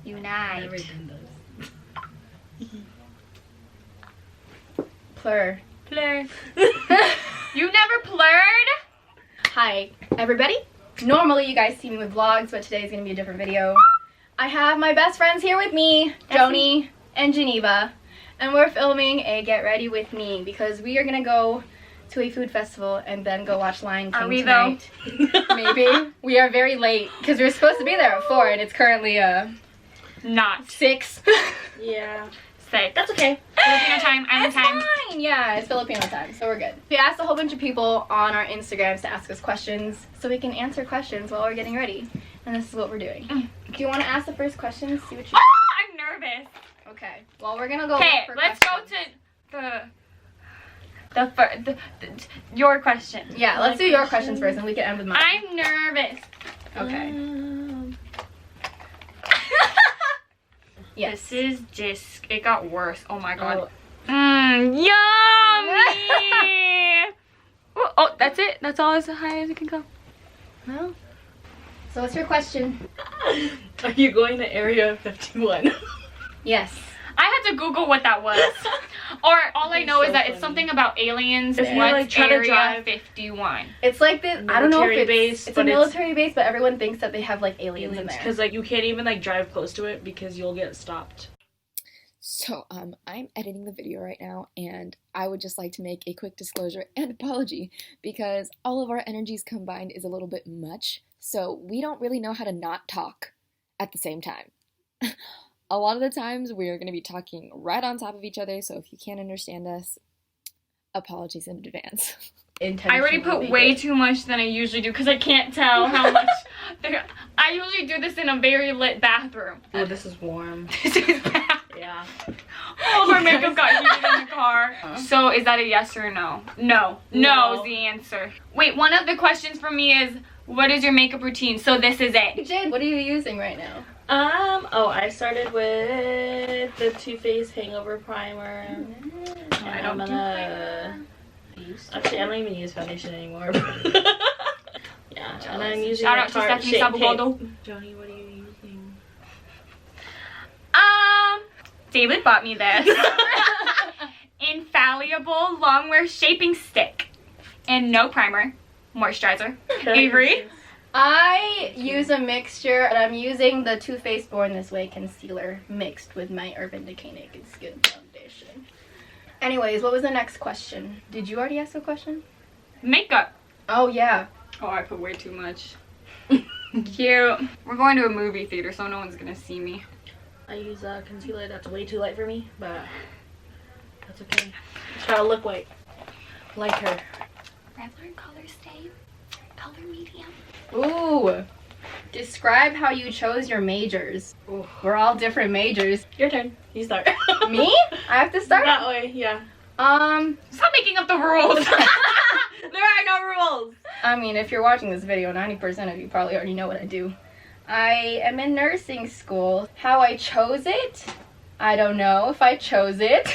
Unite. Everything does. Plur. Plur. You never plurred? Hi, everybody. Normally you guys see me with vlogs, but today's gonna be a different video. I have my best friends here with me, Joni and Geneva, and we're filming a Get Ready With Me because we are gonna go to a food festival and then go watch Lion King tonight. Maybe. We are very late because we were supposed to be there at 4 and it's currently Not 6. Yeah. 6. That's okay. Filipino time, island It's time. fine. Yeah, it's Filipino time, so we're good. We asked a whole bunch of people on our Instagrams to ask us questions so we can answer questions while we're getting ready. And this is what we're doing. Do you want to ask the first question? See what you... I'm nervous. Okay. Well, we're gonna go. Okay, for let's questions. go to your question. Yeah, let's do your questions first, and we can end with mine. I'm nervous. Okay. Yes. This is just, it got worse. Oh my god. Oh. Yummy! Oh, that's it? That's all as high as it can go? Well. So what's your question? Are you going to Area 51? Yes. I had to Google what that was. Or all I know is that it's something about aliens. If you, What's like, try to Area drive- 51? It's like the I don't know if Military base, it's a but military base, but everyone thinks that they have like aliens in there. Because like you can't even like drive close to it because you'll get stopped. So, I'm editing the video right now, and I would just like to make a quick disclosure and apology because all of our energies combined is a little bit much, so we don't really know how to not talk at the same time. A lot of the times we are going to be talking right on top of each other, so if you can't understand us, apologies in advance. I already put way too much than I usually do because I can't tell how much. I usually do this in a very lit bathroom. Oh, this is warm. This is bad. Yeah. All of our makeup got heated in the car. So is that a yes or no? No. No is the answer. Wait, one of the questions for me is, what is your makeup routine? So this is it. Jade, what are you using right now? I started with the Too Faced Hangover Primer. I don't do primer. Actually, I don't even use foundation anymore. Yeah, and I'm using Shout out to Tarte Stephanie Shape Sabagodo. Tape. Joni, what are you using? David bought me this. Infallible Longwear Shaping Stick. And no primer. Moisturizer. Avery. I use a mixture, and I'm using the Too Faced Born This Way concealer mixed with my Urban Decay Naked Skin Foundation. Anyways, what was the next question? Did you already ask a question? Makeup. Oh, yeah. Oh, I put way too much. Cute. We're going to a movie theater, so no one's gonna see me. I use a concealer that's way too light for me, but that's okay. It's gotta look white. Like her. Regular color stay. Color medium. Ooh. Describe how you chose your majors. Ooh. We're all different majors. Your turn. You start. Me? I have to start? That way, yeah. Stop making up the rules. There are no rules. I mean, if you're watching this video, 90% of you probably already know what I do. I am in nursing school. How I chose it? I don't know if I chose it.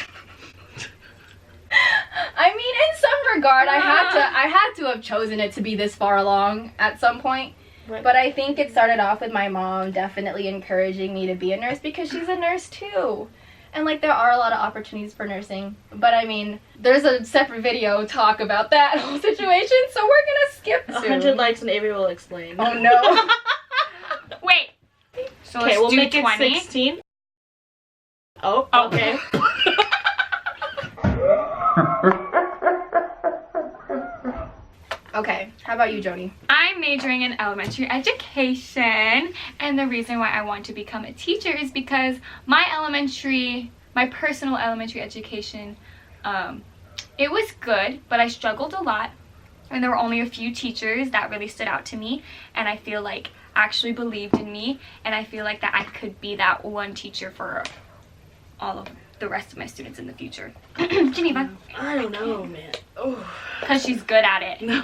I mean, in some regard, I had to have chosen it to be this far along at some point. Right. But I think it started off with my mom definitely encouraging me to be a nurse because she's a nurse too. And like there are a lot of opportunities for nursing. But I mean, there's a separate video talk about that whole situation, so we're gonna skip soon. 100 likes and Avery will explain. Oh no. Wait. So Okay, let's we'll do make 20. it 16. Oh, Oh. okay. Okay, how about you, Joni? I'm majoring in elementary education, and the reason why I want to become a teacher is because my personal elementary education, it was good, but I struggled a lot, and there were only a few teachers that really stood out to me, and I feel like actually believed in me, and I feel like that I could be that one teacher for all of the rest of my students in the future. Geneva. I don't know, man. Oh. Because she's good at it. No.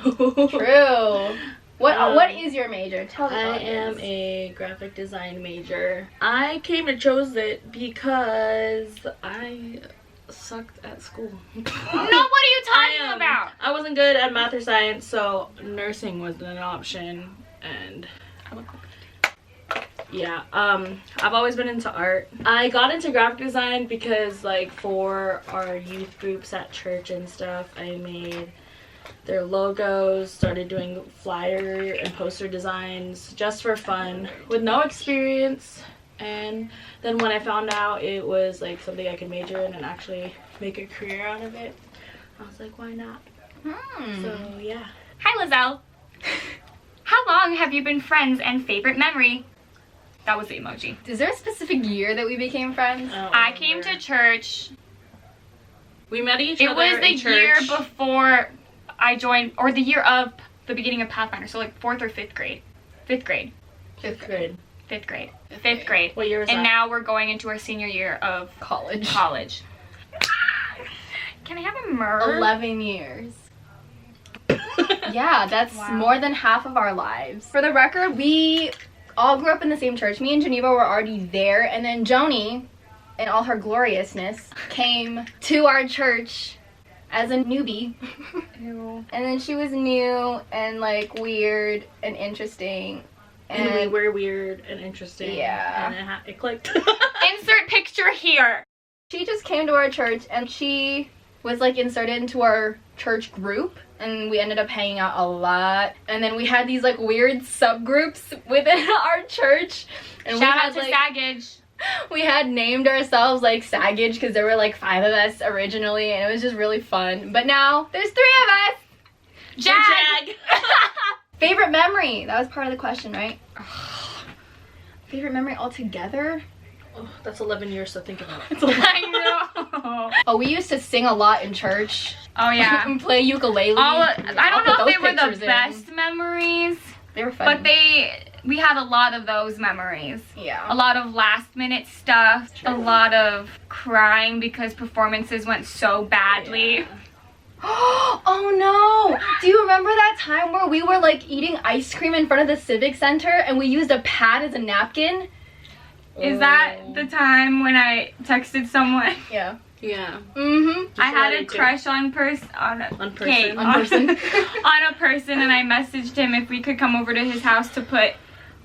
True. What is your major? Tell the I audience. am a graphic design major. I came to chose it because I sucked at school. No, what are you talking about? I wasn't good at math or science, so nursing wasn't an option, and Yeah, I've always been into art. I got into graphic design because, like, for our youth groups at church and stuff, I made their logos, started doing flyer and poster designs just for fun with no experience. And then when I found out it was like something I could major in and actually make a career out of it, I was like, why not? So yeah. Hi, Lizelle. How long have you been friends and favorite memory? That was the emoji. Is there a specific year that we became friends? I came to church. We met each It other was the in church. year before I joined, or the year of the beginning of Pathfinder, so like 4th or 5th grade. 5th grade. Fifth grade. 5th grade. 5th grade. What year was and that? now we're going into our senior year of College. Can I have a myrrh? 11 years. Yeah, that's Wow. more than half of our lives. For the record, we all grew up in the same church. Me and Geneva were already there, and then Joni, in all her gloriousness, came to our church as a newbie. Ew. And then she was new and like weird and interesting. And we were weird and interesting. Yeah. And it clicked. Insert picture here. She just came to our church and she was like inserted into our church group, and we ended up hanging out a lot. And then we had these like weird subgroups within our church, and Shout we out had to like Saggage. we had named ourselves like Saggage because there were like 5 of us originally, and it was just really fun. But now there's 3 of us. Jag. Favorite memory? That was part of the question, right? Favorite memory altogether? Oh, that's 11 years, so think about it. I know. Oh, we used to sing a lot in church. Oh yeah. And play ukulele. I I'll don't know put if they those were the pictures in. best memories, They were fun. but we had a lot of those memories. A Yeah. lot of last minute stuff, a lot of crying because performances went so badly. Yeah. Oh no! Do you remember that time where we were like eating ice cream in front of the Civic Center and we used a pad as a napkin? Is that the time when I texted someone? Yeah. Yeah. Mm-hmm. I had a related to- crush on On person. on On person. on a person, and I messaged him if we could come over to his house to put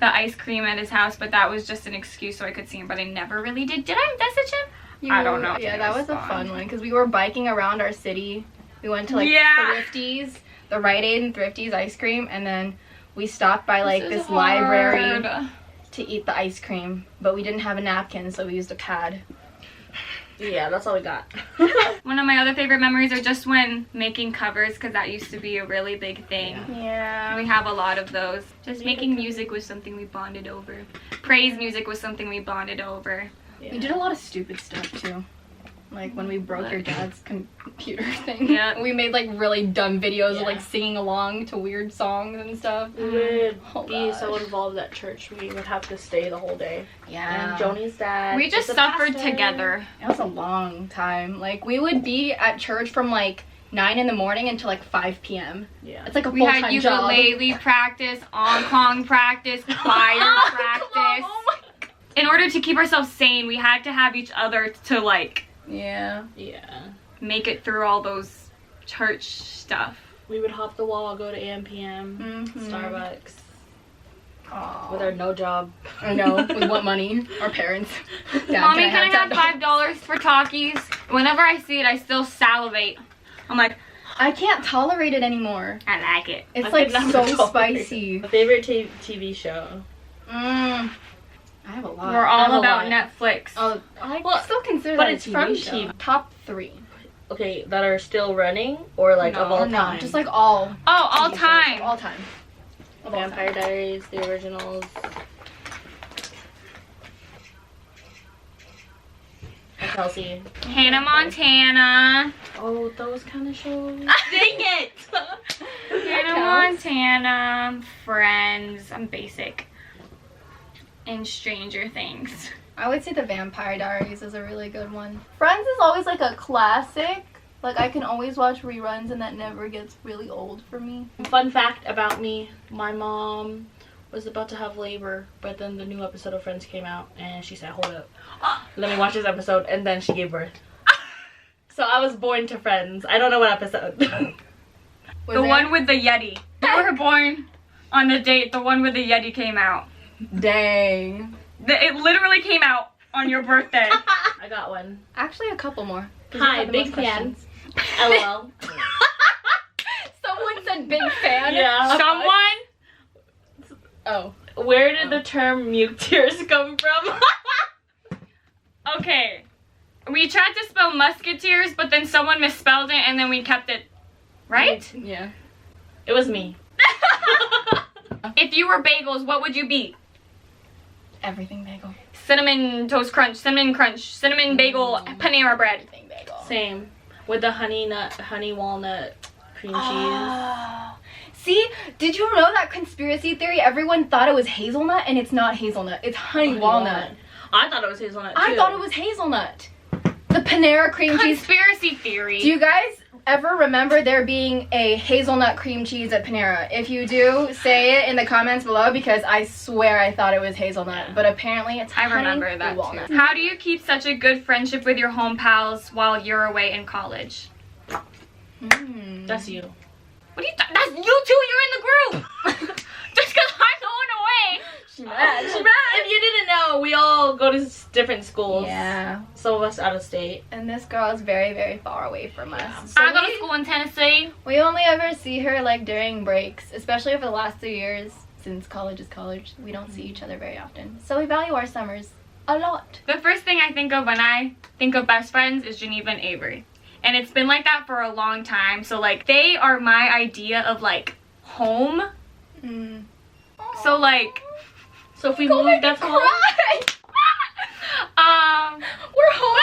the ice cream at his house, but that was just an excuse so I could see him, but I never really did. Did I message him? I don't know. Yeah, that was a fun one because we were biking around our city. We went to like Yeah. Thrifties, the Rite Aid and Thrifties ice cream, and then we stopped by like this is library hard. to eat the ice cream, but we didn't have a napkin, so we used a pad. Yeah, that's all we got. One of my other favorite memories are just when making covers, because that used to be a really big thing. Yeah. We have a lot of those. Just making music was something we bonded over. Praise music was something we bonded over. We did a lot of stupid stuff too. Like when we broke your dad's computer thing. Yeah. We made like really dumb videos of Yeah. like singing along to weird songs and stuff. We would Oh, be gosh. so involved at church, we would have to stay the whole day. Yeah. And Joni's dad. We just is a suffered pastor. together. It was a long time. Like we would be at church from like 9 in the morning until like 5 p.m. Yeah. It's like a We had full-time job. ukulele practice, ong practice, choir practice. Oh my God. In order to keep ourselves sane, we had to have each other to like Yeah. Yeah. make it through all those church stuff. We would hop the wall, go to AMPM, Mhm. Starbucks, Aw. with our no job. I know. We want money. Our parents. Dad, Mommy, can I have $10? $5 for Takis? Whenever I see it, I still salivate. I'm like, I can't tolerate it anymore. I like it. It's I like could never so tolerate it. spicy. My favorite TV show. I have a lot. We're I have all a about lot. Netflix. Oh, I Well, still consider but that it's a from TV show. TV. Top 3. Okay, that are still running or like of No, all No, time. just like all. Oh, all TV shows time. of all time. Of all Vampire time. Diaries, the originals. And Kelsey. Hannah Montana. Oh, those kind of shows. Dang it! Hannah counts. Montana, Friends, I'm basic. And Stranger Things. I would say the Vampire Diaries is a really good one. Friends is always like a classic. Like I can always watch reruns and that never gets really old for me. Fun fact about me, my mom was about to have labor, but then the new episode of Friends came out and she said, hold up, let me watch this episode, and then she gave birth. So I was born to Friends. I don't know what episode. Was The it? one with the Yeti. You were born on the date the one with the Yeti came out. Dang. It literally came out on your birthday. I got one. Actually, a couple more. 'Cause you Hi, had the big most fan. questions. LOL. Someone said big fan. Yeah. Someone? Oh. Where did the term musketeers come from? Okay. We tried to spell musketeers, but then someone misspelled it, and then we kept it. Right? Yeah. It was me. If you were bagels, what would you be? Everything bagel. Cinnamon toast crunch, cinnamon bagel, Panera bread. Everything bagel. Same. With the honey walnut cream cheese. Oh. See, did you know that conspiracy theory? Everyone thought it was hazelnut, and it's not hazelnut. It's honey walnut. I thought it was hazelnut too. I thought it was hazelnut. The Panera cream cheese. Conspiracy theory. Do you guys ever remember there being a hazelnut cream cheese at Panera? If you do, say it in the comments below, because I swear I thought it was hazelnut, but apparently it's honey I remember that walnut. too. How do you keep such a good friendship with your home pals while you're away in college? That's you. What do you that's you two, you're in the group. Just because I'm going away. She mad. If you didn't know, we all go to different schools. Yeah. Some of us out of state. And this girl is very, very far away from us. So I go to school in Tennessee. we only ever see her like during breaks, especially over the last 2 years. Since college is college, we don't see each other very often. So we value our summers a lot. The first thing I think of when I think of best friends is Geneva and Avery. And it's been like that for a long time. So like they are my idea of like home. So like So if we move, that's home. We're home.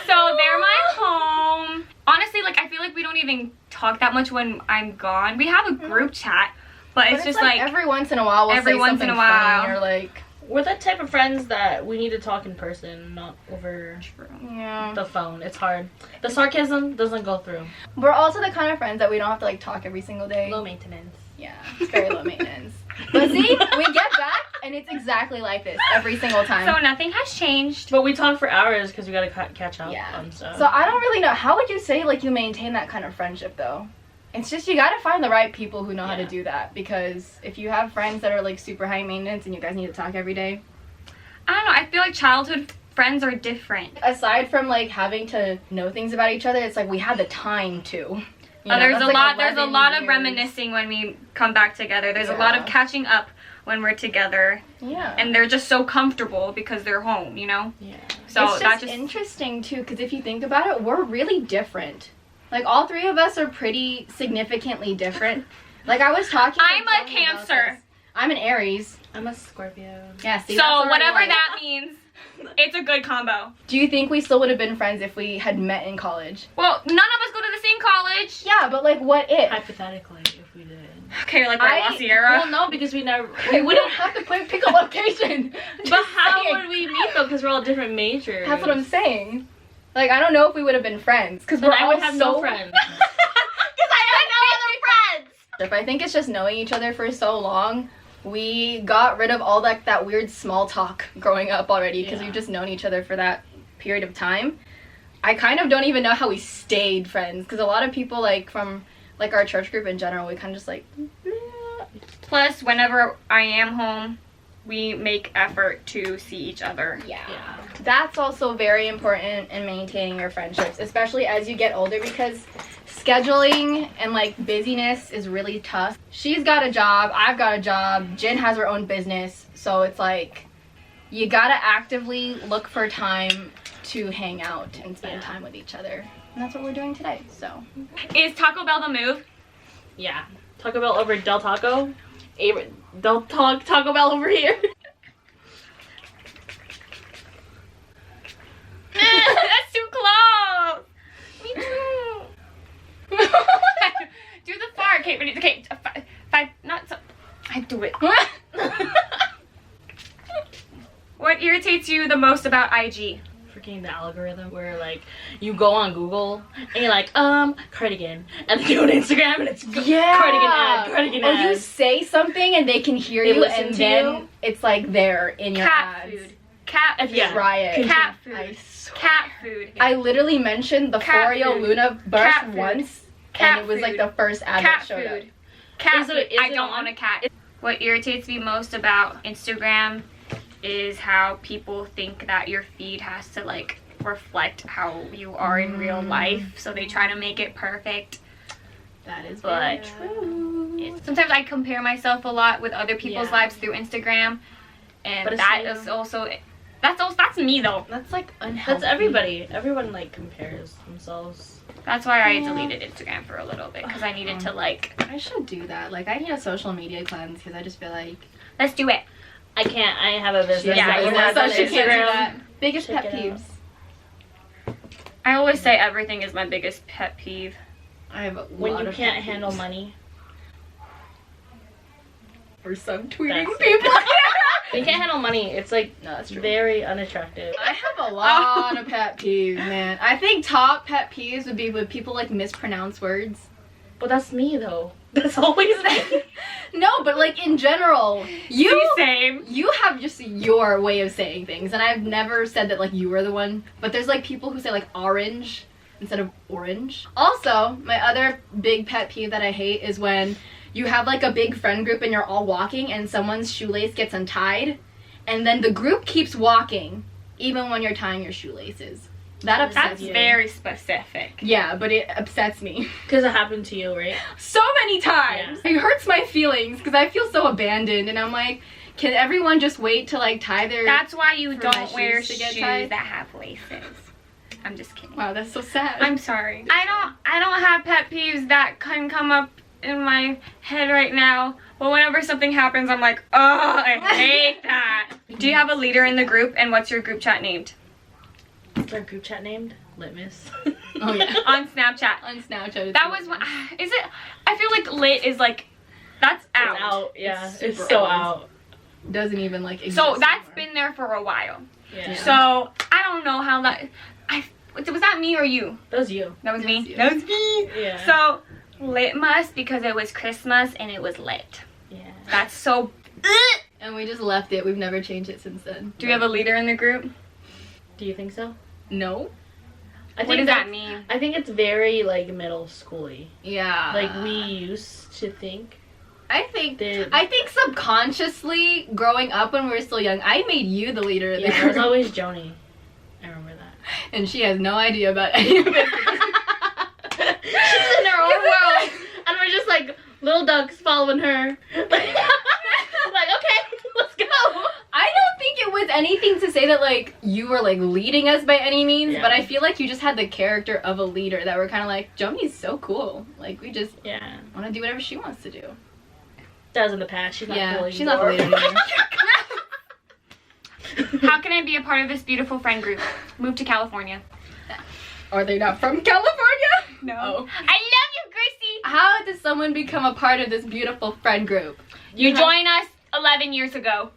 So they're my home. Honestly, like I feel like we don't even talk that much when I'm gone. We have a group chat, but it's just like every once in a while we'll every say once something in a while. funny or like We're the type of friends that we need to talk in person, not over yeah. the phone. It's hard. The sarcasm doesn't go through. We're also the kind of friends that we don't have to like talk every single day. Low maintenance. Yeah, it's very low maintenance. But see, we get back and it's exactly like this every single time. so nothing has changed. But we talk for hours because we gotta catch up Yeah. on stuff. So I don't really know. How would you say like you maintain that kind of friendship though? It's just you gotta find the right people who know how to do that, because if you have friends that are like super high maintenance and you guys need to talk every day. I don't know. I feel like childhood friends are different. Aside from like having to know things about each other, it's like we had the time to. You know, There's that's, a like, lot. There's a 11 lot of years. reminiscing when we come back together. There's a lot of Yeah. catching up when we're together, Yeah. and they're just so comfortable because they're home, you know. yeah. So it's that just interesting too, because if you think about it, we're really different. Like all three of us are pretty significantly different. Like I was talking. I'm to a Joey about Cancer. this. I'm an Aries. I'm a Scorpio. Yeah. See, So that's already whatever like- that means, it's a good combo. Do you think we still would have been friends if we had met in college? Well, none of us go to the same college. Yeah, but like, what if? Hypothetically, if we did. Okay, like by La Sierra. Well, no, because we never. We wouldn't have to pick a location. But how saying. would we meet though? Because we're all different majors. That's what I'm saying. Like, I don't know if we would have been friends because Then we're I all would have so no friends. Because I have no other friends. I think it's just knowing each other for so long. We got rid of all that weird small talk growing up already because Yeah. we've just known each other for that period of time. I kind of don't even know how we stayed friends because a lot of people like from like our church group in general, we kind of just like. Plus, whenever I am home, we make effort to see each other. Yeah. Yeah. That's also very important in maintaining your friendships, especially as you get older, because scheduling and like busyness is really tough. She's got a job, I've got a job, Jen has her own business, so it's like you gotta actively look for time to hang out and spend time with each other. And that's what we're doing today, so. Is Taco Bell the move? Yeah. Taco Bell over Del Taco. Taco Bell over here. That's too close. Me too. Do the fart. Okay, ready? Okay, five. Not so. I do it. What irritates you the most about IG? Freaking the algorithm where like you go on Google and you're like cardigan, and then you go to Instagram and it's cardigan Or you ad. say something and they can hear They you listen and to then you. it's like there in your Cat ads. food. Cat food. Yeah. Try it. Cat I food. swear. Cat food. I literally mentioned the Cat Foreo food. Luna brush Cat food. once, Cat and it was like food. the first ad Cat that showed food. up. Cat. Is I it don't on? want a cat. What irritates me most about Instagram is how people think that your feed has to like reflect how you are in real life, so they try to make it perfect. That is But very true. sometimes I compare myself a lot with other people's lives through Instagram, and But it's that you. is also that's me though. That's like unhealthy. That's everybody. Everyone like compares themselves. That's why I deleted Instagram for a little bit, because I needed to like, I should do that. Like, I need a social media cleanse because I just feel like. let's do it. I can't. I have a business. Yeah, that you works have on a business. Instagram. Biggest Check pet it out. peeves. I always say everything is my biggest pet peeve. I have a When lot you of can't pet handle peeves. money. Or subtweeting That's it. people. When you can't handle money, it's like No, that's true. very unattractive. I have a lot of pet peeves, man. I think top pet peeves would be when people like mispronounce words. But that's me though. That's always me. No, but like in general, Same. you have just your way of saying things, and I've never said that like you were the one. But there's like people who say like orange instead of orange. Also, my other big pet peeve that I hate is when you have like a big friend group and you're all walking and someone's shoelace gets untied, and then the group keeps walking even when you're tying your shoelaces. That upsets That's me. very specific. Yeah, but it upsets me Because it happened to you, right? so many times. It hurts my feelings because I feel so abandoned, and I'm like, can everyone just wait to like tie their? That's why you For my don't wear shoes to get shoes tied? that have laces. I'm just kidding. Wow, that's so sad. I'm sorry. I don't have pet peeves that can come up in my head right now. But whenever something happens, I'm like, oh, I hate that. Do you have a leader in the group, and what's your group chat named? What's our group chat named? Litmus. Oh yeah. On Snapchat. On Snapchat. That was one. Is it? I feel like lit is like, that's out. It's out. Yeah, It's it's super so old. out. doesn't even like exist So that's anymore. been there for a while. Yeah. So I don't know how that. Was that me or you? That was you. That was me. That's you. That was me. Yeah. So Litmus because it was Christmas and it was lit. yeah. That's so. And we just left it. We've never changed it since then. Do you have a leader in the group? Do you think so? No. What does that mean? I think it's very like middle schooly. Yeah. Like we used to think. I think that subconsciously growing up when we were still young, I made you the leader of the yeah, it was group. always Joni. I remember that. And she has no idea about any of it. She's in her own world, and we're just like little ducks following her. Like, okay, let's go. I don't think it was anything to say that like you were like leading us by any means, Yeah. but I feel like you just had the character of a leader that were kind of like, Joni's so cool. Like we just Yeah, want to do whatever she wants to do. that was in the past. She's not Yeah, cool she's not the anymore. leader anymore. How can I be a part of this beautiful friend group? Move to California. Are they not from California? No. Oh. I love you, Gracie. How does someone become a part of this beautiful friend group? You joined us 11 years ago.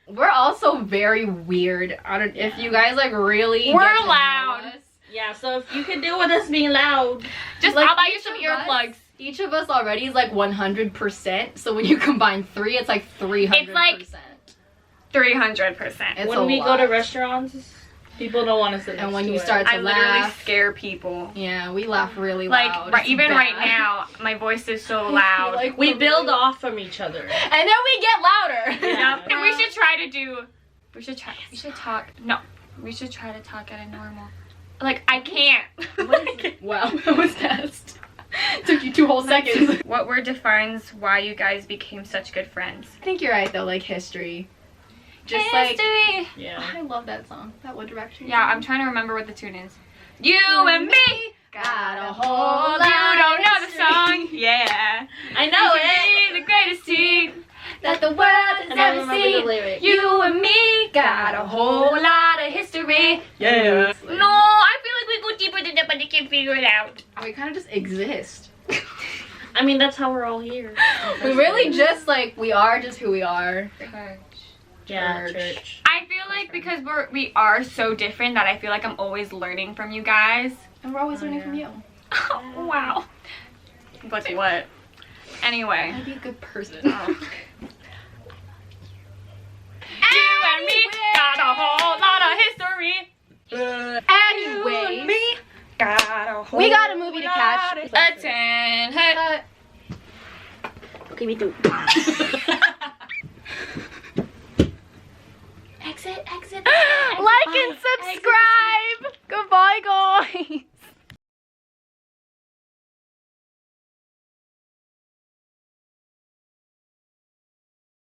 We're also very weird. I don't. If you guys like really, We're get to know loud. us, Yeah, so if you can deal with us being loud, Just Like, I'll buy you each some of earplugs. Each of us already is like 100%. So when you combine 3, it's like 300%. It's like 300%. It's when a we lot. go to restaurants, people don't want to sit next And when to you us. start to I literally laugh, scare people. yeah, we laugh really Like loud. right, It's even right bad. now, my voice is so loud. Like, we we're build really- off from each other. and then we get louder. Yeah. And we should try to do. We should try. We should talk. No, we should try to talk at a normal. Like I can't. Wow, that was fast. Took you 2 whole seconds. What word defines why you guys became such good friends? I think you're right though. Like history. Just History. Yeah. I love that song. That One Direction. Yeah, I'm trying to remember what the tune is. You and me got a whole You lot don't of know the history song? Yeah. I know We it. can be the greatest team. that the world has And I ever remember seen. the lyric. You and me got a whole lot of history. Yeah. No, I feel like we go deeper than that, but they can't figure it out. We kind of just exist. I mean, that's how we're all here. We really just like we are just who we are. Yeah, Church. church. I feel like because we are so different that I feel like I'm always learning from you guys. And we're always Oh, learning yeah. from you. Wow. But what? Anyway. I'd be a good person. Oh. You and me got a whole lot of history. Anyway, Me got a whole we got a movie to catch. lot of- A 10. Hey. Okay, me too. Exit. Like and subscribe. Goodbye, guys.